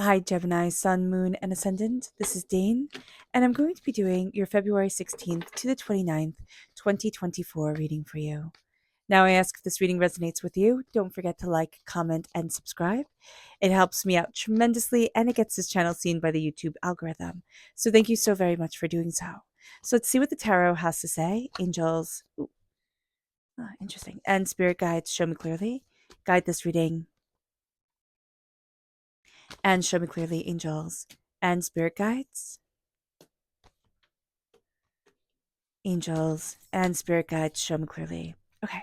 Hi, Gemini, Sun, Moon, and Ascendant. This is Dane, and I'm going to be doing your February 16th to the 29th, 2024 reading for you. Now, I ask if this reading resonates with you. Don't forget to like, comment, and subscribe. It helps me out tremendously, and it gets this channel seen by the YouTube algorithm. So, thank you so very much for doing so. So, let's see what the tarot has to say. Angels, interesting, and spirit guides show me clearly. Guide this reading and show me clearly, angels and spirit guides. Angels and spirit guides show me clearly. Okay.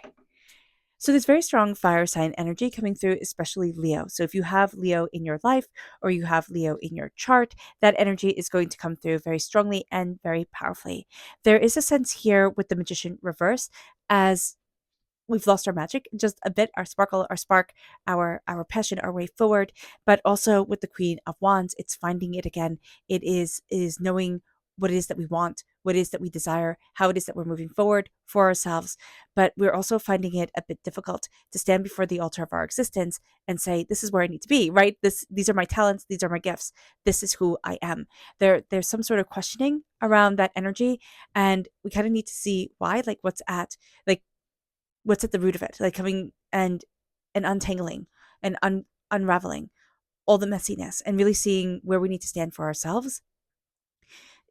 So there's very strong fire sign energy coming through, especially Leo. So if you have Leo in your life or you have Leo in your chart, that energy is going to come through very strongly and very powerfully. There is a sense here with the magician reverse as we've lost our magic just a bit, our sparkle, our spark, our passion, our way forward. But also with the Queen of Wands, it's finding it again. It is knowing what it is that we want, what it is that we desire, how it is that we're moving forward for ourselves. But we're also finding it a bit difficult to stand before the altar of our existence and say, this is where I need to be, right? These are my talents, these are my gifts, this is who I am. There's some sort of questioning around that energy, and we kind of need to see why, like what's at the root of it, like coming and untangling and unraveling all the messiness and really seeing where we need to stand for ourselves.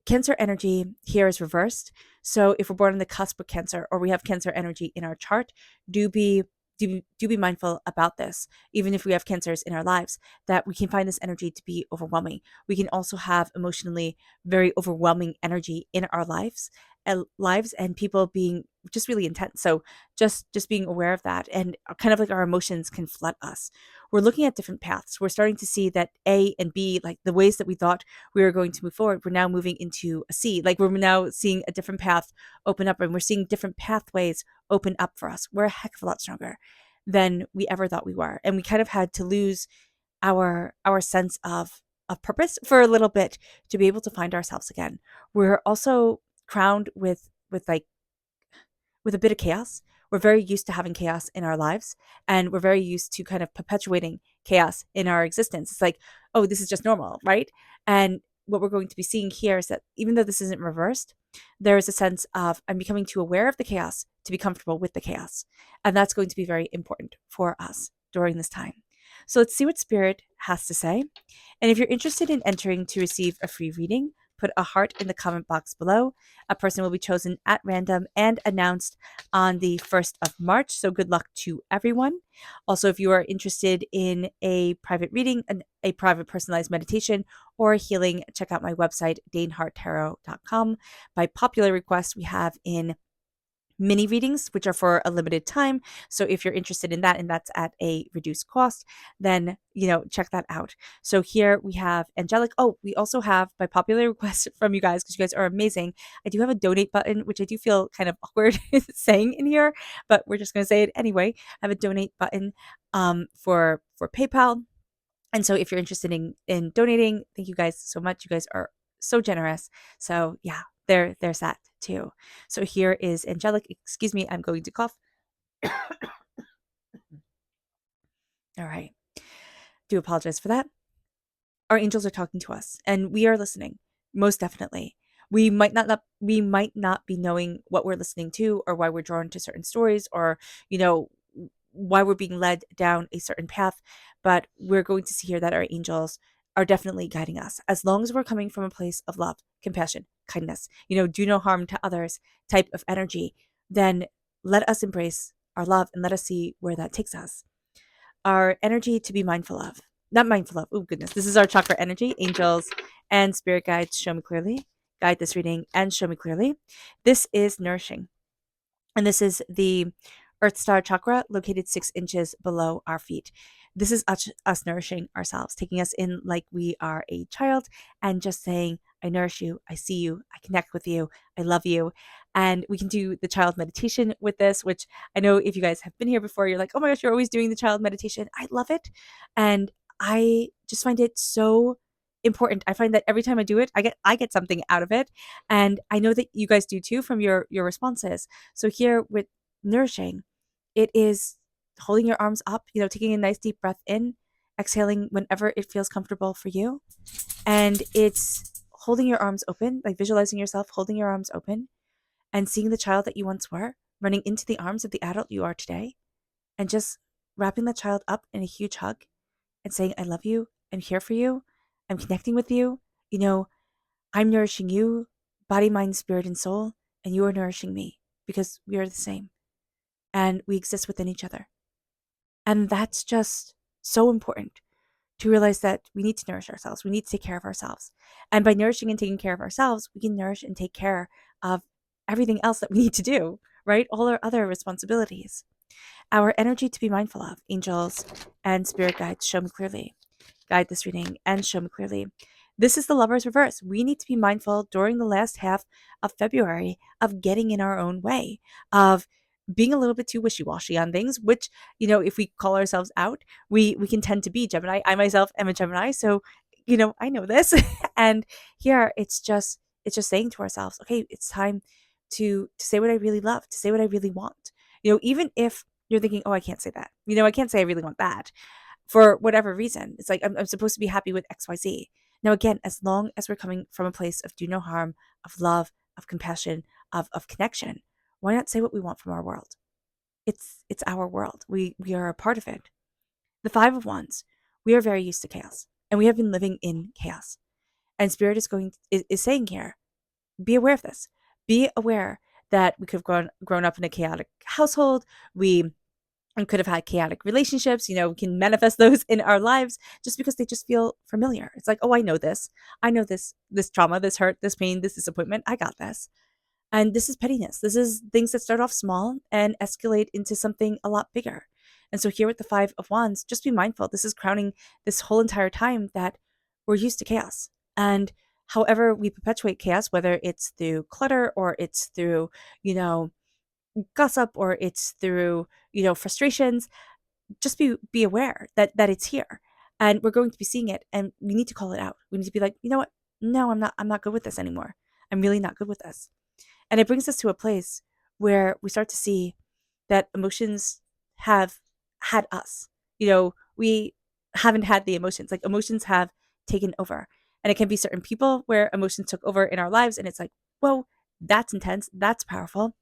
Cancer energy here is reversed. So if we're born on the cusp of Cancer or we have Cancer energy in our chart, do be do be mindful about this. Even if we have cancers in our lives, that we can find this energy to be overwhelming. We can also have emotionally very overwhelming energy in our lives and people being just really intense. So just being aware of that, and kind of like our emotions can flood us. We're looking at different paths. We're starting to see that A and B, like the ways that we thought we were going to move forward, we're now moving into a C. Like we're now seeing a different path open up, and we're seeing different pathways open up for us. We're a heck of a lot stronger than we ever thought we were. And we kind of had to lose our sense of purpose for a little bit to be able to find ourselves again. We're also crowned with a bit of chaos. We're very used to having chaos in our lives, and we're very used to kind of perpetuating chaos in our existence. It's like, oh, this is just normal, right? And what we're going to be seeing here is that even though this isn't reversed, there is a sense of I'm becoming too aware of the chaos to be comfortable with the chaos. And that's going to be very important for us during this time. So let's see what Spirit has to say. And if you're interested in entering to receive a free reading, put a heart in the comment box below. A person will be chosen at random and announced on the 1st of March. So good luck to everyone. Also, if you are interested in a private reading, a private personalized meditation, or healing, check out my website, daneharttarot.com. By popular request, we have in mini readings, which are for a limited time. So if you're interested in that and that's at a reduced cost, then, check that out. So here we have angelic. Oh, we also have, by popular request from you guys, because you guys are amazing, I do have a donate button, which I do feel kind of awkward saying in here, but we're just going to say it anyway. I have a donate button for PayPal. And so if you're interested in donating, thank you guys so much. You guys are so generous. So yeah, there's that too. So here is angelic. Excuse me, I'm going to cough. All right. Do apologize for that. Our angels are talking to us and we are listening. Most definitely. We might not be knowing what we're listening to or why we're drawn to certain stories or, you know, why we're being led down a certain path, but we're going to see here that our angels are definitely guiding us as long as we're coming from a place of love, compassion, kindness, do no harm to others type of energy. Then let us embrace our love and let us see where that takes us. Our energy to be mindful of, not mindful of, oh goodness, this is our chakra energy. Angels and spirit guides show me clearly, guide this reading and show me clearly. This is nourishing, and this is the Earth Star chakra located 6 inches below our feet. This is us nourishing ourselves, taking us in like we are a child and just saying, I nourish you, I see you, I connect with you, I love you. And we can do the child meditation with this, which I know if you guys have been here before, you're like, oh my gosh, you're always doing the child meditation. I love it. And I just find it so important. I find that every time I do it, I get something out of it. And I know that you guys do too from your responses. So here with nourishing, it is holding your arms up, taking a nice deep breath in exhaling whenever it feels comfortable for you. And it's holding your arms open, like visualizing yourself holding your arms open and seeing the child that you once were running into the arms of the adult you are today, and just wrapping that child up in a huge hug and saying, I love you. I'm here for you. I'm connecting with you. You know, I'm nourishing you, body, mind, spirit, and soul, and you are nourishing me because we are the same and we exist within each other. And that's just so important to realize that we need to nourish ourselves. We need to take care of ourselves. And by nourishing and taking care of ourselves, we can nourish and take care of everything else that we need to do, right? All our other responsibilities. Our energy to be mindful of, angels and spirit guides show me clearly. Guide this reading and show me clearly. This is the Lover's reverse. We need to be mindful during the last half of February of getting in our own way, of being a little bit too wishy-washy on things, which, if we call ourselves out, we can tend to be Gemini. I myself am a Gemini, so I know this. And here it's just saying to ourselves, okay, it's time to say what I really love, to say what I really want. Even if you're thinking, oh, I can't say that. I can't say I really want that for whatever reason. It's like, I'm supposed to be happy with XYZ. Now, again, as long as we're coming from a place of do no harm, of love, of compassion, of connection, why not say what we want from our world? It's our world. We are a part of it. The Five of Wands, we are very used to chaos, and we have been living in chaos. And Spirit is saying here, be aware of this. Be aware that we could have grown up in a chaotic household. We could have had chaotic relationships. We can manifest those in our lives just because they just feel familiar. It's like, oh, I know this. I know this trauma, this hurt, this pain, this disappointment. I got this. And this is pettiness. This is things that start off small and escalate into something a lot bigger. And so here with the Five of Wands, just be mindful. This is crowning this whole entire time that we're used to chaos. And however we perpetuate chaos, whether it's through clutter or it's through, gossip or it's through, frustrations, just be aware that it's here. And we're going to be seeing it and we need to call it out. We need to be like, you know what? No, I'm not good with this anymore. I'm really not good with this. And it brings us to a place where we start to see that emotions have had us. We haven't had the emotions. Like emotions have taken over. And it can be certain people where emotions took over in our lives. And it's like, whoa, that's intense. That's powerful.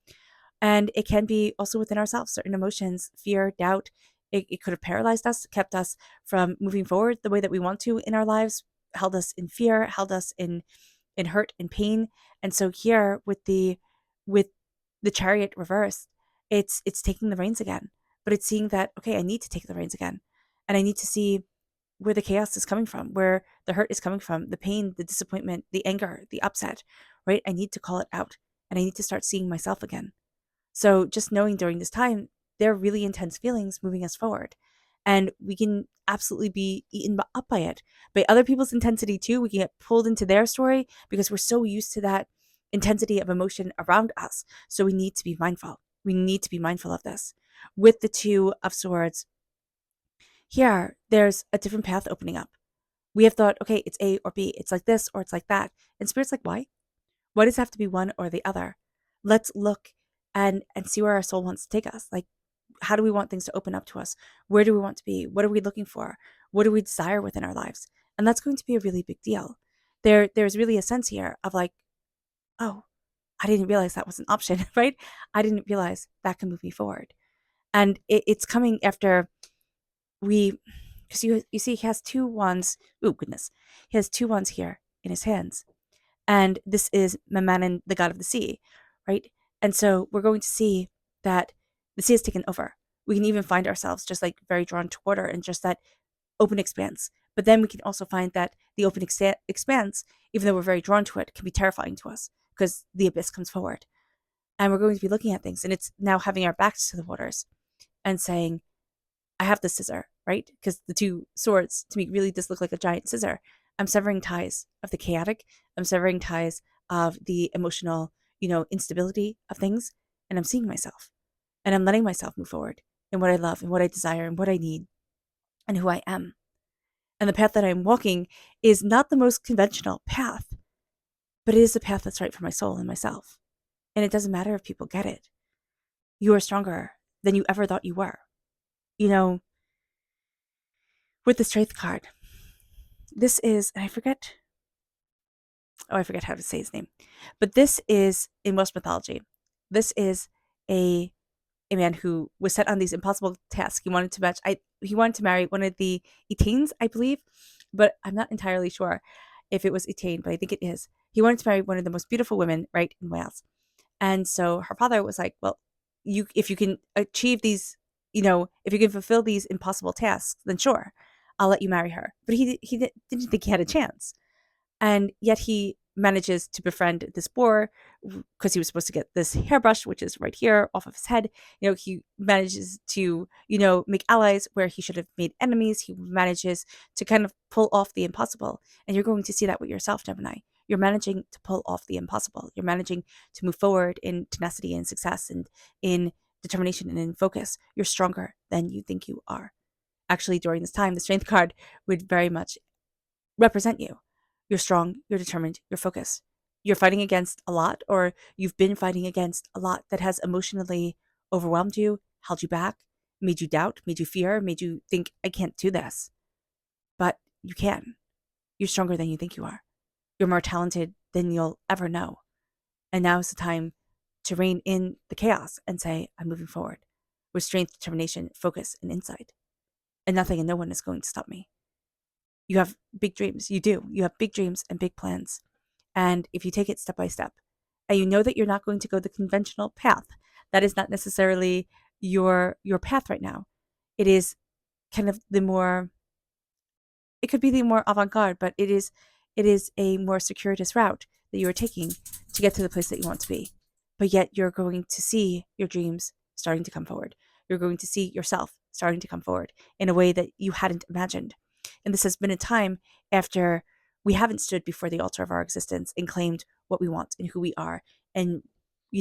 And it can be also within ourselves, certain emotions, fear, doubt. It could have paralyzed us, kept us from moving forward the way that we want to in our lives, held us in fear, held us in hurt and pain. And so here with the Chariot reverse, it's taking the reins again. But it's seeing that, okay, I need to take the reins again. And I need to see where the chaos is coming from, where the hurt is coming from, the pain, the disappointment, the anger, the upset, right? I need to call it out and I need to start seeing myself again. So just knowing during this time, there are really intense feelings moving us forward. And we can absolutely be eaten up by it, by other people's intensity too. We can get pulled into their story because we're so used to that intensity of emotion around us. So we need to be mindful. We need to be mindful of this. With the Two of Swords, here, there's a different path opening up. We have thought, okay, it's A or B. It's like this or it's like that. And Spirit's like, why? Why does it have to be one or the other? Let's look and see where our soul wants to take us. Like, how do we want things to open up to us? Where do we want to be? What are we looking for? What do we desire within our lives? And that's going to be a really big deal. There's really a sense here of like, oh, I didn't realize that was an option, right? I didn't realize that can move me forward. And it's coming after because you see he has two wands. Oh, goodness. He has two wands here in his hands. And this is Mamanon, the god of the sea, right? And so we're going to see that the sea has taken over. We can even find ourselves just like very drawn to water and just that open expanse. But then we can also find that the open expanse, even though we're very drawn to it, can be terrifying to us because the abyss comes forward. And we're going to be looking at things, and it's now having our backs to the waters and saying, I have the scissor, right? Because the two swords to me really does look like a giant scissor. I'm severing ties of the chaotic. I'm severing ties of the emotional, instability of things. And I'm seeing myself. And I'm letting myself move forward in what I love and what I desire and what I need and who I am. And the path that I'm walking is not the most conventional path, but it is the path that's right for my soul and myself. And it doesn't matter if people get it. You are stronger than you ever thought you were. You know, with the Strength card. This is, and I forget how to say his name, but this is in Welsh mythology. This is a a man who was set on these impossible tasks. He wanted to marry one of the Etanes, I believe, but I'm not entirely sure if it was Etane, but I think it is. He wanted to marry one of the most beautiful women, right, in Wales. And so her father was like, well, if you can achieve these, if you can fulfill these impossible tasks, then sure, I'll let you marry her. But didn't think he had a chance. And yet he manages to befriend this boar because he was supposed to get this hairbrush, which is right here off of his head. He manages to, make allies where he should have made enemies. He manages to kind of pull off the impossible. And you're going to see that with yourself, Gemini. You're managing to pull off the impossible. You're managing to move forward in tenacity and success and in determination and in focus. You're stronger than you think you are. Actually, during this time, the Strength card would very much represent you. You're strong, you're determined, you're focused. You're fighting against a lot, or you've been fighting against a lot that has emotionally overwhelmed you, held you back, made you doubt, made you fear, made you think, I can't do this. But you can. You're stronger than you think you are. You're more talented than you'll ever know. And now is the time to rein in the chaos and say, I'm moving forward with strength, determination, focus, and insight. And nothing and no one is going to stop me. You have big dreams. You do. You have big dreams and big plans. And if you take it step by step, and you know that you're not going to go the conventional path, that is not necessarily your path right now. It is kind of it could be the more avant-garde, but it is a more circuitous route that you are taking to get to the place that you want to be. But yet you're going to see your dreams starting to come forward. You're going to see yourself starting to come forward in a way that you hadn't imagined. And this has been a time after we haven't stood before the altar of our existence and claimed what we want and who we are and,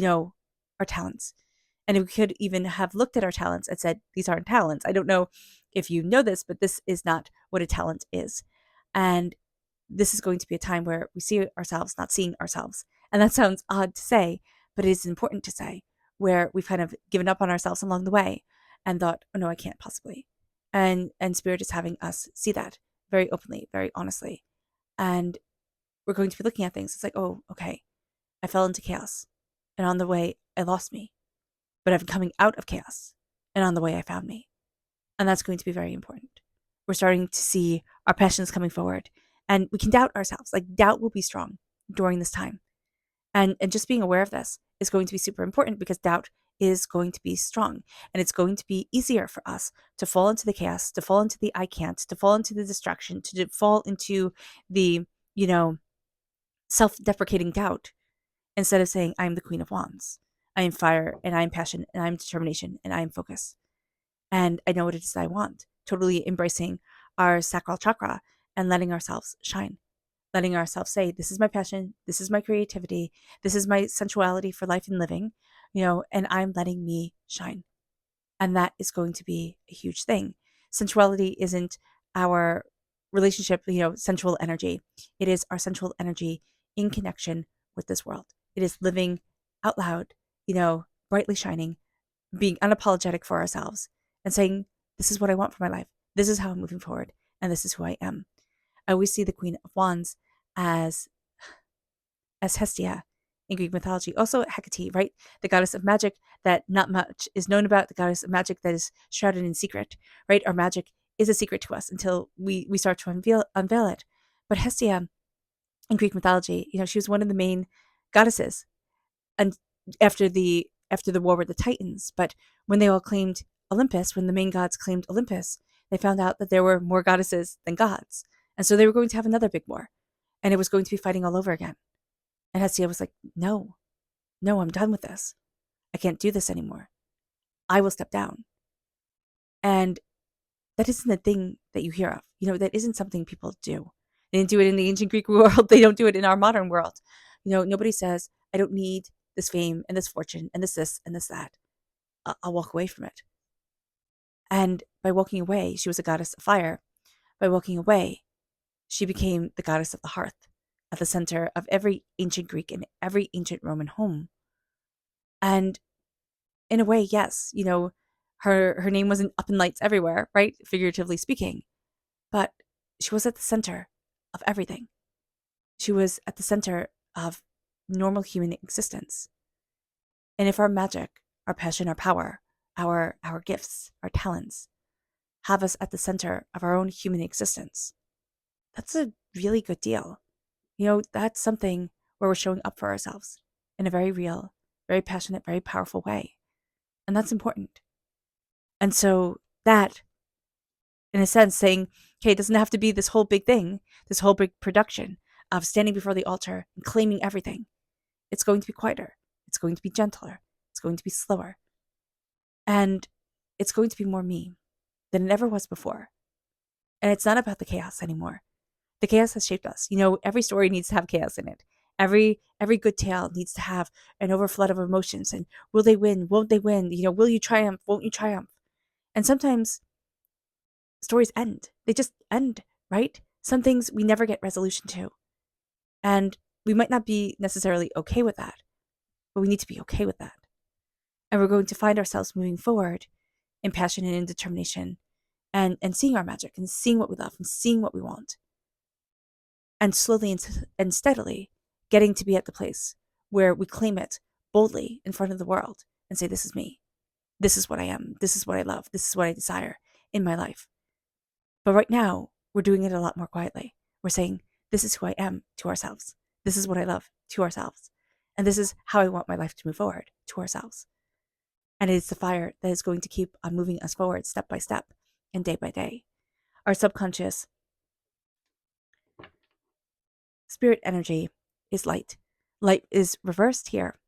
our talents. And we could even have looked at our talents and said, these aren't talents. I don't know if you know this, but this is not what a talent is. And this is going to be a time where we see ourselves not seeing ourselves. And that sounds odd to say, but it is important to say, where we've kind of given up on ourselves along the way and thought, oh no, I can't possibly. And Spirit is having us see that very openly, very honestly. And we're going to be looking at things. It's like, oh, okay, I fell into chaos. And on the way, I lost me. But I'm coming out of chaos. And on the way, I found me. And that's going to be very important. We're starting to see our passions coming forward. And we can doubt ourselves. Like, doubt will be strong during this time. And just being aware of this is going to be super important because doubt is going to be strong. And it's going to be easier for us to fall into the chaos, to fall into the I can't, to fall into the distraction, to fall into the, self-deprecating doubt instead of saying, I'm the Queen of Wands. I am fire and I am passion and I am determination and I am focus. And I know what it is I want. Totally embracing our sacral chakra and letting ourselves shine. Letting ourselves say, this is my passion, this is my creativity, this is my sensuality for life and living, and I'm letting me shine. And that is going to be a huge thing. Sensuality isn't our relationship, sensual energy. It is our sensual energy in connection with this world. It is living out loud, brightly shining, being unapologetic for ourselves and saying, this is what I want for my life. This is how I'm moving forward. And this is who I am. I always see the Queen of Wands as Hestia in Greek mythology. Also Hecate, right? The goddess of magic that not much is known about, the goddess of magic that is shrouded in secret, right? Our magic is a secret to us until we start to unveil it. But Hestia in Greek mythology, she was one of the main goddesses and after the war with the Titans. But when they all claimed Olympus, when the main gods claimed Olympus, they found out that there were more goddesses than gods. And so they were going to have another big war. And it was going to be fighting all over again. And Hestia was like, no, I'm done with this. I can't do this anymore. I will step down. And that isn't the thing that you hear of. That isn't something people do. They didn't do it in the ancient Greek world. They don't do it in our modern world. Nobody says, I don't need this fame and this fortune and this and this that. I'll walk away from it. And by walking away, she was a goddess of fire. By walking away, she became the goddess of the hearth at the center of every ancient Greek and every ancient Roman home. And in a way, yes, her name wasn't up in lights everywhere, right? Figuratively speaking. but she was at the center of everything. She was at the center of normal human existence. And if our magic, our passion, our power, our gifts, our talents have us at the center of our own human existence, that's a really good deal. That's something where we're showing up for ourselves in a very real, very passionate, very powerful way. And that's important. And so that, in a sense, saying, okay, it doesn't have to be this whole big thing, this whole big production of standing before the altar and claiming everything. It's going to be quieter. It's going to be gentler. It's going to be slower. And it's going to be more me than it ever was before. And it's not about the chaos anymore. The chaos has shaped us. Every story needs to have chaos in it. Every good tale needs to have an overflood of emotions. And will they win? Won't they win? Will you triumph? Won't you triumph? And sometimes stories end. They just end, right? Some things we never get resolution to. And we might not be necessarily okay with that, but we need to be okay with that. And we're going to find ourselves moving forward in passion and in determination and seeing our magic and seeing what we love and seeing what we want. And slowly and steadily getting to be at the place where we claim it boldly in front of the world and say, this is me. This is what I am. This is what I love. This is what I desire in my life. But right now, we're doing it a lot more quietly. We're saying, this is who I am to ourselves. This is what I love to ourselves. And this is how I want my life to move forward to ourselves. And it's the fire that is going to keep on moving us forward step by step and day by day. Our subconscious spirit energy is light. Light is reversed here.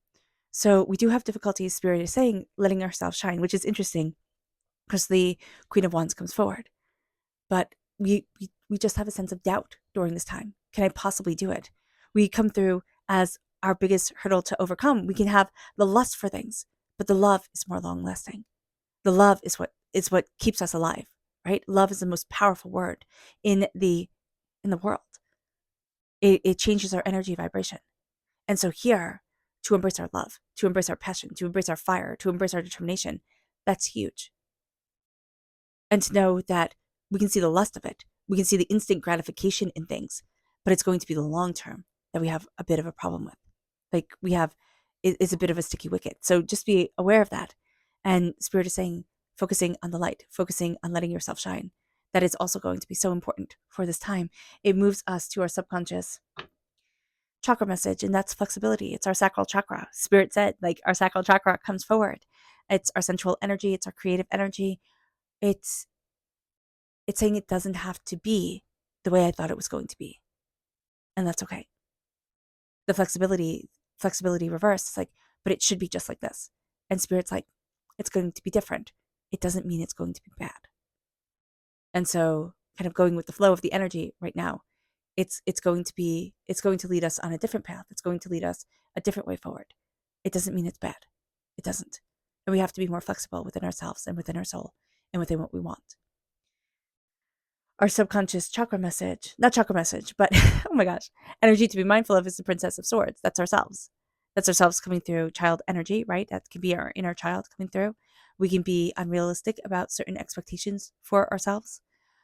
So we do have difficulties, Spirit is saying, letting ourselves shine, which is interesting because the Queen of Wands comes forward. But we just have a sense of doubt during this time. Can I possibly do it? We come through as our biggest hurdle to overcome. We can have the lust for things, but the love is more long lasting. The love is what keeps us alive, right? Love is the most powerful word in the world. It changes our energy vibration. And so here, to embrace our love, to embrace our passion, to embrace our fire, to embrace our determination, that's huge. And to know that we can see the lust of it. We can see the instant gratification in things, but it's going to be the long term that we have a bit of a problem with. Like it's a bit of a sticky wicket. So just be aware of that. And Spirit is saying, focusing on the light, focusing on letting yourself shine. That is also going to be so important for this time. It moves us to our subconscious chakra message, and that's flexibility. It's our sacral chakra. Spirit said, our sacral chakra comes forward. It's our sensual energy. It's our creative energy. It's saying it doesn't have to be the way I thought it was going to be. And that's okay. The flexibility reverse, it's but it should be just like this. And Spirit's it's going to be different. It doesn't mean it's going to be bad. And so kind of going with the flow of the energy right now, it's going to lead us on a different path. It's going to lead us a different way forward. It doesn't mean it's bad. It doesn't. And we have to be more flexible within ourselves and within our soul and within what we want. Our subconscious not chakra message, but oh my gosh, energy to be mindful of is the Princess of Swords. That's ourselves. That's ourselves coming through child energy, right? That can be our inner child coming through. We can be unrealistic about certain expectations for ourselves.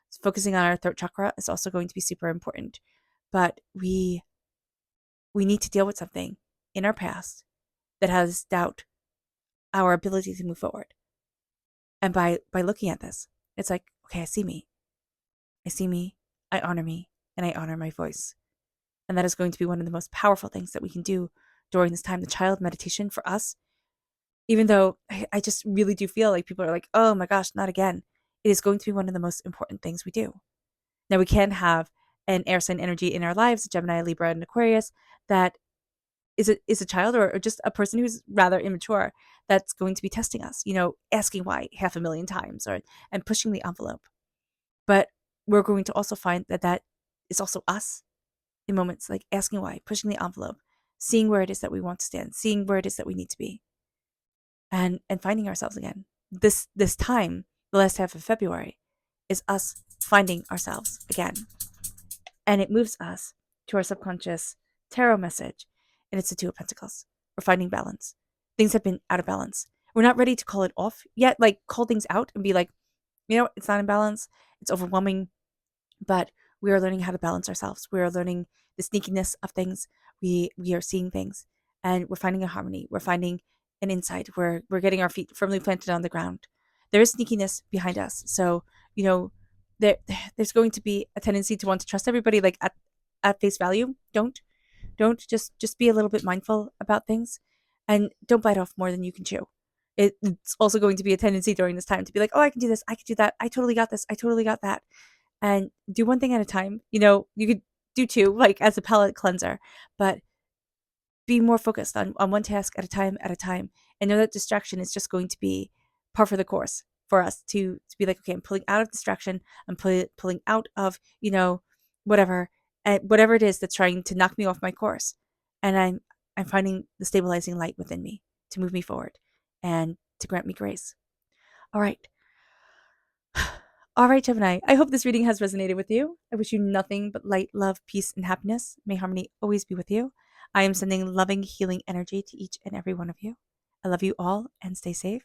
So focusing on our throat chakra is also going to be super important. But we need to deal with something in our past that has doubt our ability to move forward. And by looking at this, it's okay, I see me, I honor me, and I honor my voice. And that is going to be one of the most powerful things that we can do during this time. The child meditation for us, even though I just really do feel like people are oh my gosh, not again. It is going to be one of the most important things we do. Now, we can have an air sign energy in our lives, Gemini, Libra, and Aquarius, that is a child or just a person who's rather immature that's going to be testing us, asking why 500,000 times and pushing the envelope. But we're going to also find that is also us in moments like asking why, pushing the envelope, seeing where it is that we want to stand, seeing where it is that we need to be, and finding ourselves again. This time, the last half of February, is us finding ourselves again. And it moves us to our subconscious tarot message, and it's the Two of Pentacles. We're finding balance. Things have been out of balance. We're not ready to call it off yet, call things out and be it's not in balance. It's overwhelming. but we are learning how to balance ourselves. We are learning the sneakiness of things. We are seeing things, and we're finding a harmony. We're finding an insight. We're getting our feet firmly planted on the ground. There is sneakiness behind us, so you know there there's going to be a tendency to want to trust everybody like at face value. Don't just be a little bit mindful about things, and don't bite off more than you can chew. It's also going to be a tendency during this time to be like, oh, I can do this, I can do that, I totally got this, I totally got that, and do one thing at a time. You could do two, like as a palate cleanser, but be more focused on one task at a time, and know that distraction is just going to be par for the course for us to be like, okay, I'm pulling out of distraction, I'm pulling out of, whatever, and whatever it is that's trying to knock me off my course, and I'm finding the stabilizing light within me to move me forward and to grant me grace. All right. All right, Gemini, I hope this reading has resonated with you. I wish you nothing but light, love, peace, and happiness. May harmony always be with you. I am sending loving, healing energy to each and every one of you. I love you all and stay safe.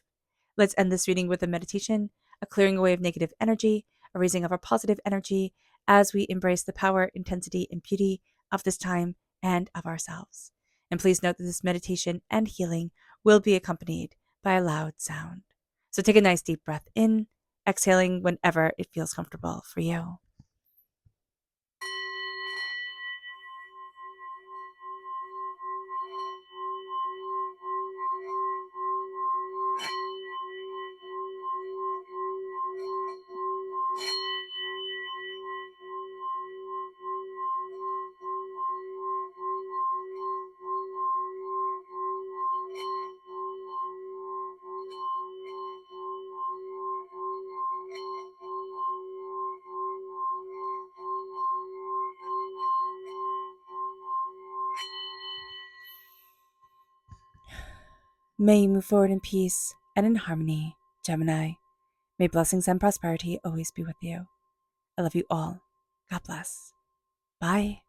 Let's end this reading with a meditation, a clearing away of negative energy, a raising of our positive energy as we embrace the power, intensity, and beauty of this time and of ourselves. And please note that this meditation and healing will be accompanied by a loud sound. So take a nice deep breath in, exhaling whenever it feels comfortable for you. May you move forward in peace and in harmony, Gemini. May blessings and prosperity always be with you. I love you all. God bless. Bye.